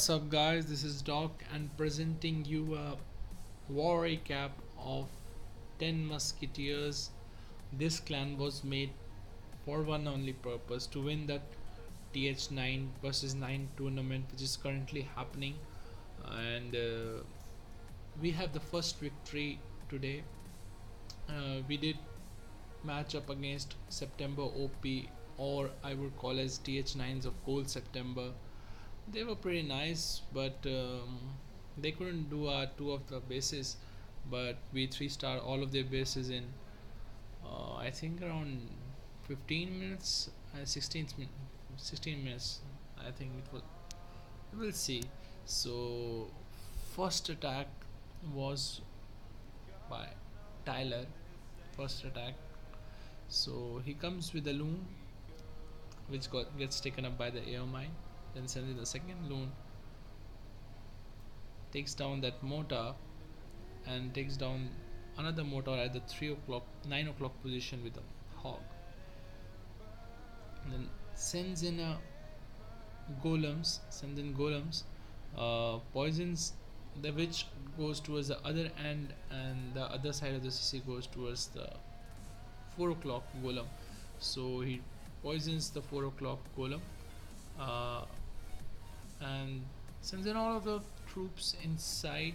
What's up, guys? This is Doc and presenting you a war recap of 10 Musketeers. This clan was made for one only purpose, to win that Th9 versus 9 tournament, which is currently happening. And we have the first victory today. We did match up against September OP, or I would call as Th9s of Cold September. They were pretty nice, but they couldn't do our two of the bases. But we 3-star all of their bases in I think around 15 minutes, 16 minutes. I think it was. We'll see. So first attack was by Tyler. First attack. So he comes with a loon, which gets taken up by the air mine. Then sends in the second loon, takes down that mortar, and takes down another mortar at the 9 o'clock position with a hog. And then sends in golems, poisons the witch, goes towards the other end, and the other side of the CC goes towards the 4 o'clock golem. So he poisons the 4 o'clock golem, uh, and sends in all of the troops inside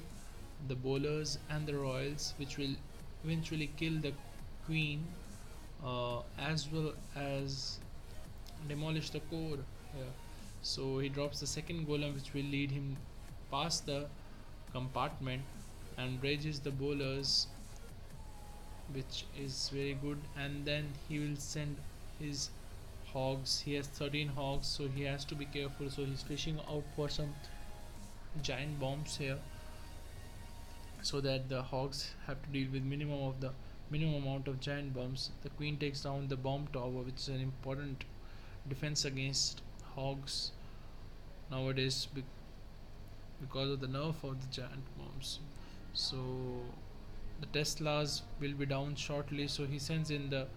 the bowlers and the royals, which will eventually kill the queen, as well as demolish the core here. So he drops the second golem, which will lead him past the compartment and rages the bowlers, which is very good. And then he will send his hogs. He has 13 hogs, so he has to be careful. So he's fishing out for some giant bombs here, so that the hogs have to deal with minimum amount of giant bombs. The queen takes down the bomb tower, which is an important defense against hogs nowadays, because of the nerf of the giant bombs. So the Teslas will be down shortly, so he sends in the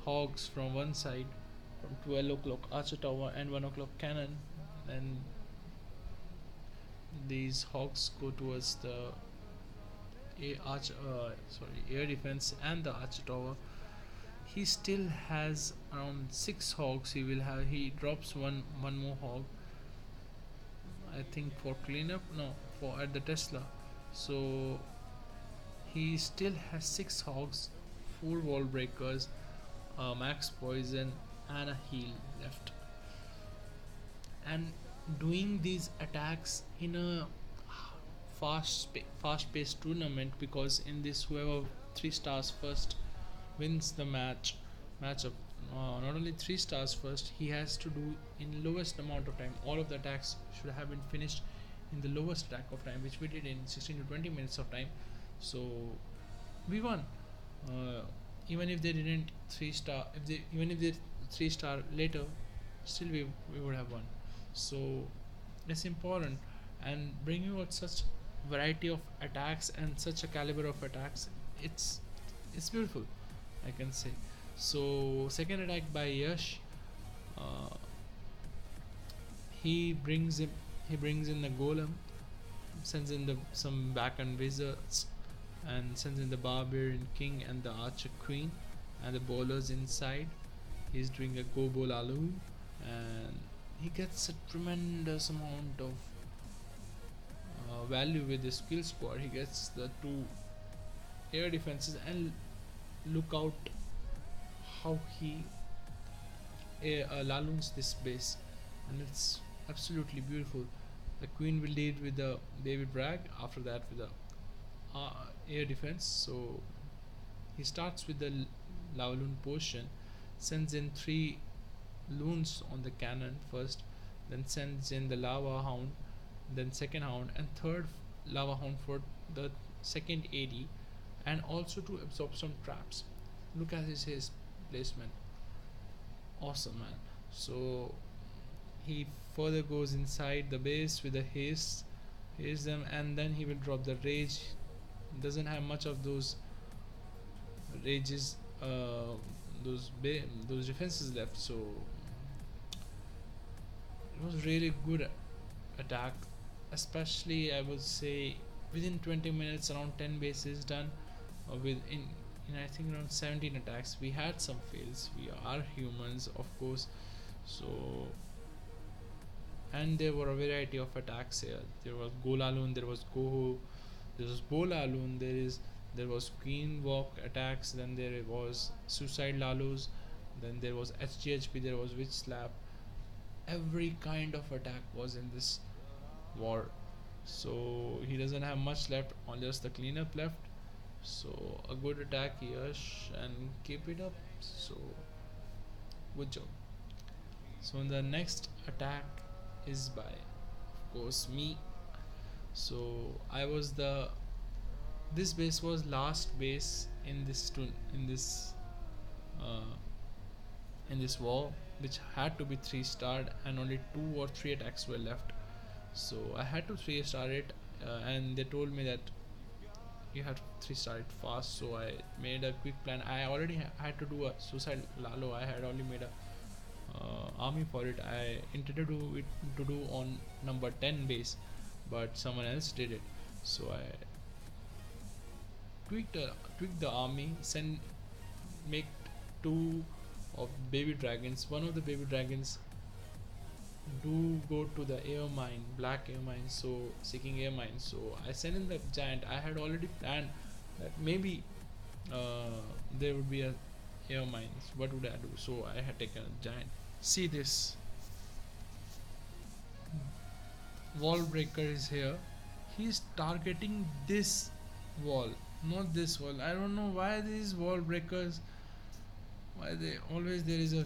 hogs from one side, from 12 o'clock archer tower and 1 o'clock cannon, and these hogs go towards the air defense and the archer tower. He still has around 6 hogs. He drops one more hog, I think, for cleanup, no, for at the Tesla. So he still has 6 hogs, 4 wall breakers, max poison, and a heal left. And doing these attacks in a fast-paced tournament, because in this, whoever 3 stars first wins the matchup. Not only 3 stars first, he has to do in lowest amount of time. All of the attacks should have been finished in the lowest attack of time, which we did in 16 to 20 minutes of time. So we won. Even if they didn't 3-star, even if they 3-star later, still we would have won. So it's important, and bringing out such variety of attacks and such a caliber of attacks, it's beautiful, I can say. So second attack by Yash, uh, he brings in the golem, sends in some back and wizards, and sends in the barbarian king and the archer queen and the bowlers inside. He's doing a go bowl alu, and he gets a tremendous amount of value with his skill squad. He gets the 2 air defenses, and look out how he laloons this base, and it's absolutely beautiful. The queen will lead with the baby brag, after that with the air defense. So he starts with the lava loon potion, sends in 3 loons on the cannon first, then sends in the lava hound, then second hound, and third lava hound for the second AD, and also to absorb some traps. Look at his placement, awesome, man. So he further goes inside the base with a haste them, and then he will drop the rage. Doesn't have much of those rages, those defenses left. So it was really good attack especially I would say within 20 minutes around 10 bases done, with in I think around 17 attacks. We had some fails, we are humans of course. So, and there were a variety of attacks here. There was Golaloon, there was Goho, there was Bolaloon, there was Queen Walk attacks, then there was Suicide Lalus, then there was HGHP, there was Witch Slap. Every kind of attack was in this war. So he doesn't have much left, on just the cleanup left. So a good attack, Yash, and keep it up. So good job. So the next attack is by, of course, me. So I was the this base was last base in uh, this war, which had to be 3-starred, and only 2 or 3 attacks were left. So I had to 3-star it, and they told me that you have to 3-star it fast. So I made a quick plan. I already had to do a suicide Lalo. I had already made a army for it. I intended to do on number 10 base, but someone else did it. So I tweaked the army, send make 2 of baby dragons. One of the baby dragons do go to the air mine, black air mine, so seeking air mine. So I sent in the giant. I had already planned that maybe there would be a air mines. What would I do? So I had taken a giant. See this wall breaker is here. He's targeting this wall, not this wall. I don't know why these wall breakers, why they always there is a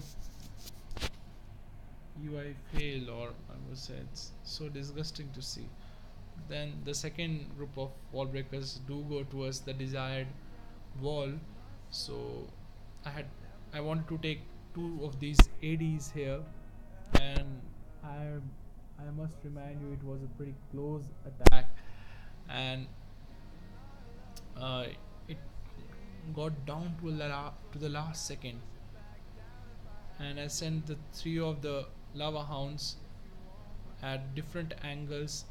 UI fail, or I would say it's so disgusting to see. Then the second group of wall breakers do go towards the desired wall. So I had I wanted to take 2 of these ADs here, and I I must remind you it was a pretty close attack, and uh, it got down to the last second, and I sent the 3 of the lava hounds at different angles.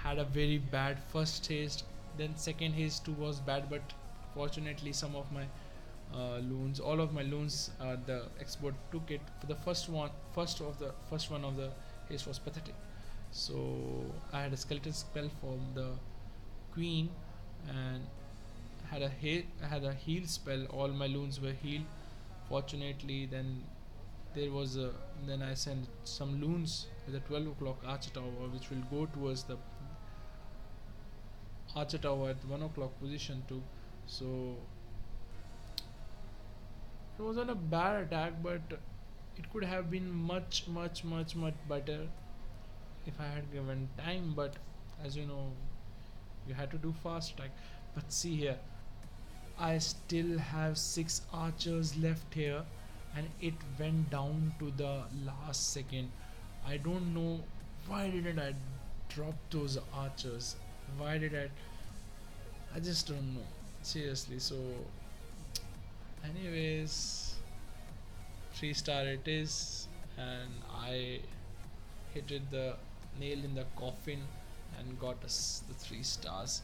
Had a very bad first haste, then second haste too was bad, but fortunately some of my loons, all of my loons, the expert took it. For the first one of the haste was pathetic. So I had a skeleton spell from the queen, and had a heal spell. All my loons were healed. Fortunately, there was a then I sent some loons with a 12 o'clock archer tower, which will go towards the archer tower at 1 o'clock position too. So it wasn't a bad attack, but it could have been much better if I had given time. But as you know, you had to do fast attack. But see here, I still have 6 archers left here, and it went down to the last second. I don't know why didn't I drop those archers. Why did I just don't know. Seriously. So anyways, 3-star it is, and I hit it the nail in the coffin and got us the 3 stars.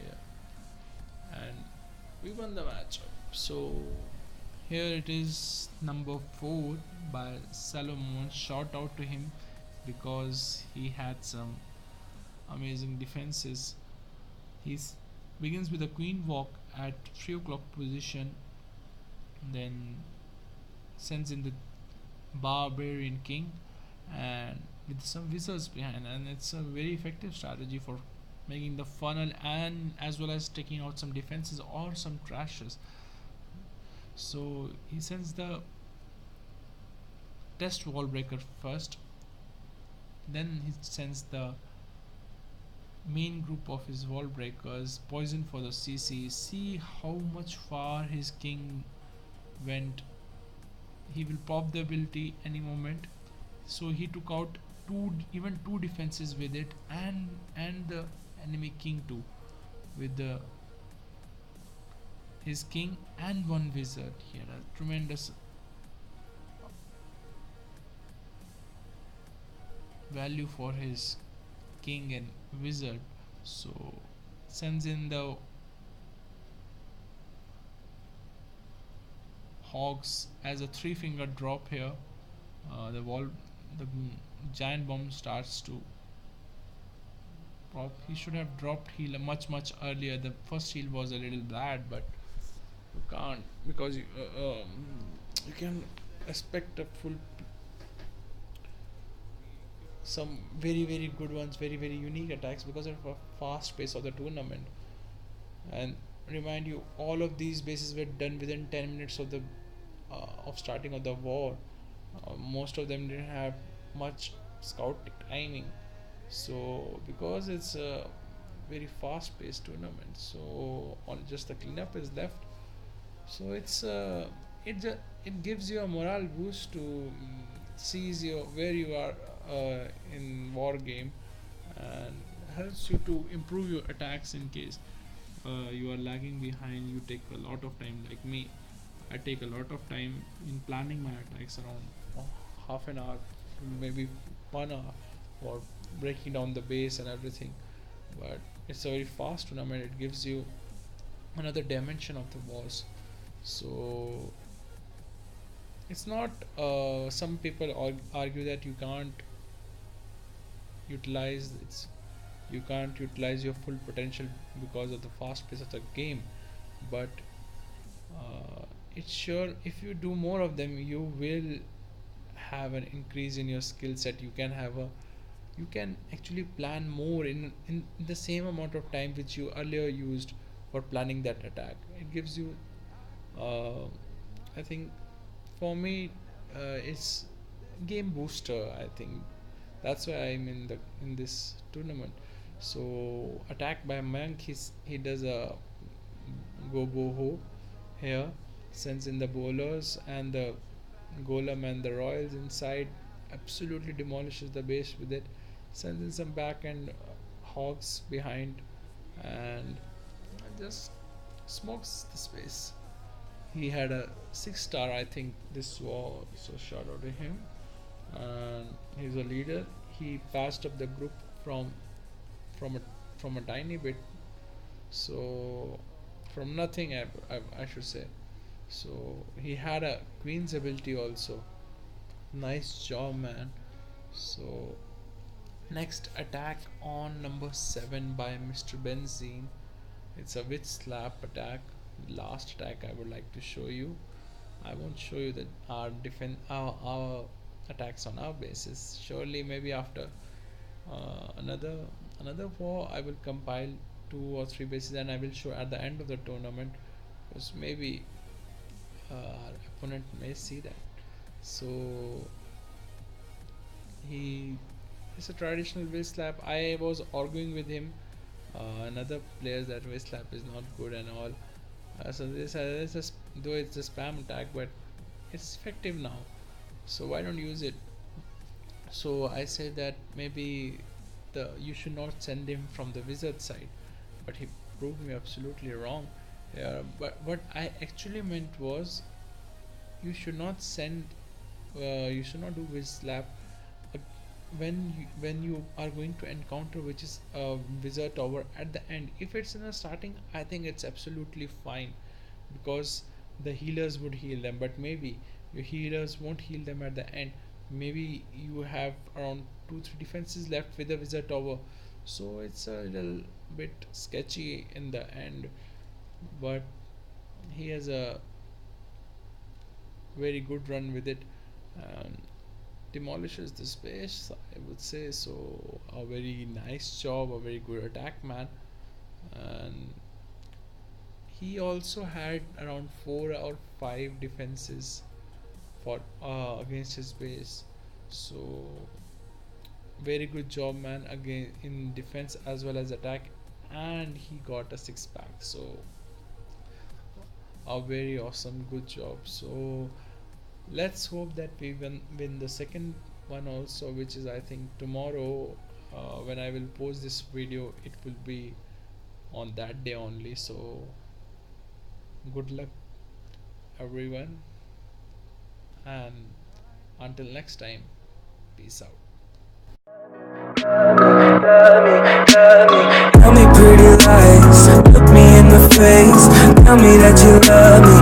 Yeah. And we won the matchup. So here it is, number 4 by Salomon. Shout out to him because he had some amazing defenses. He begins with a queen walk at 3 o'clock position, then sends in the barbarian king and with some wizards behind, and it's a very effective strategy for making the funnel and as well as taking out some defenses or some trashes. So he sends the test wall breaker first, then he sends the main group of his wall breakers, poison for the CC. See how much far his king went. He will pop the ability any moment. So he took out even two defenses with it, and the enemy king too, with the his king and 1 wizard. He had a tremendous value for his king and wizard. So sends in the hogs as a three finger drop here. The giant bomb starts to drop. He should have dropped heal much earlier. The first heal was a little bad, but you can't, because you can expect a full, some very good ones, very unique attacks because of a fast pace of the tournament. And remind you, all of these bases were done within 10 minutes of starting of the war. Most of them didn't have much scout timing, so because it's a very fast paced tournament, so on just the cleanup is left. So it gives you a morale boost to seize your where you are in war game, and helps you to improve your attacks in case you are lagging behind. You take a lot of time, like me. I take a lot of time in planning my attacks, around half an hour, maybe 1 hour, for breaking down the base and everything. But it's a very fast tournament. It gives you another dimension of the boss. So it's not. Some people argue that utilize it's you can't utilize your full potential because of the fast pace of the game, but it's sure, if you do more of them, you will have an increase in your skill set. You can actually plan more in the same amount of time which you earlier used for planning that attack. It gives you, uh, I think, for me, it's game booster. I think that's why I'm in this tournament. So attacked by monk, he does a go boho here, sends in the bowlers and the golem and the royals inside, absolutely demolishes the base with it, sends in some back and hogs behind, and just smokes the space. He had a 6 star, I think this was, so shout out to him. And he's a leader. He passed up the group from a from a tiny bit, so from nothing, I should say. So he had a queen's ability also. Nice job, man. So next attack on number 7 by Mr. Benzene. It's a witch slap attack. Last attack I would like to show you. I won't show you that our attacks on our bases. Surely, maybe after another war, I will compile 2 or 3 bases and I will show at the end of the tournament, because maybe our opponent may see that. So he is a traditional waist slap. I was arguing with him, another player, that waist slap is not good and all. So though it's a spam attack, but it's effective now. So why don't use it? So I said that maybe you should not send him from the wizard side, but he proved me absolutely wrong. But what I actually meant was, you should not send you should not do wizard slap uh, when you are going to encounter which is a wizard tower at the end. If it's in the starting, I think it's absolutely fine, because the healers would heal them, but maybe your healers won't heal them at the end. Maybe you have around 2 3 defenses left with the wizard tower, so it's a little bit sketchy in the end. But he has a very good run with it, and demolishes the space, I would say. So a very nice job, a very good attack, man. And he also had around 4 or 5 defenses for against his base. So very good job, man, again in defense as well as attack. And he got a 6 pack, so a very awesome, good job. So let's hope that we win the second one also, which is, I think, tomorrow. When I will post this video, it will be on that day only. So good luck, everyone, and until next time, peace out. Tell me pretty lies, look me in the face. Tell me that you love me.